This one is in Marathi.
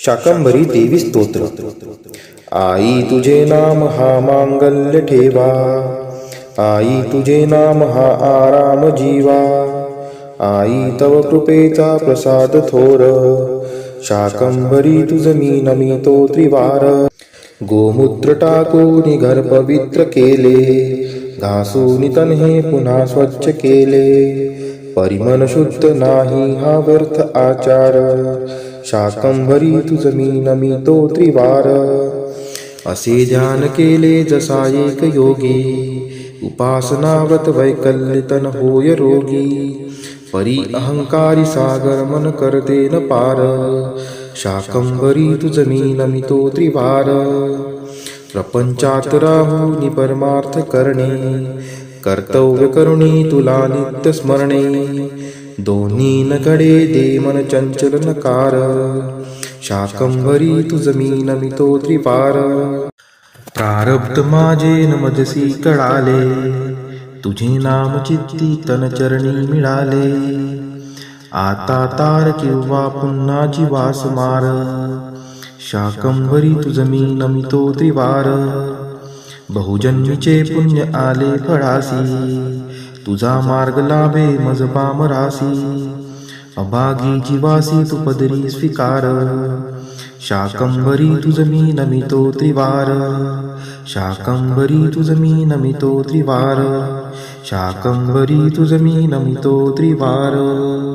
शाकंभरी देवी स्तोत्र. आई तुझे नाम हा मांगल्य ठेवा, आई तुझे नाम हा आराम जीवा, आई तव कृपेचा प्रसाद थोर, शाकंभरी तुझ मी नमितो त्रिवार. गोमूत्र टाकून घर पवित्र केले, घासून तन हे पुन्हा स्वच्छ केले. परिमन शुद्ध नाही हा व्यर्थ आचार, शाकंभरी तुझ मी नमितो त्रिवार. असे ध्यान केले जसा एक योगी, उपासनाव्रत वैकल्य तन होय रोगी. परी अहंकारी सागर मन करते न पार, शाकंभरी तुझ मी नमितो त्रिवार. प्रपंचात राहुनी परमार्थ करणे, कर्तव्य करुणी तुला नित्य स्मरणे. दोन्ही न घडे दे मन चंचल नकार, शाकंभरी तुझ मी नमितो त्रिवार. प्रारब्ध माझे नमजसी कळाले, तुझे नाम चित्ती तन चरणी मिळाले. आता तार किंवा पुन्हा जीवास मार, शाकंभरी तुझ मी नमितो त्रिवार. बहुजन्मीचे पुण्य आले फळासी, तुझा मार्ग लाभे मज पामरासी. अभागी जीवासी तू पदरी स्वीकार, शाकंभरी तुझ मी नमितो त्रिवार. शाकंभरी तुझ मी नमितो त्रिवार, शाकंभरी तुझ मी नमितो त्रिवार.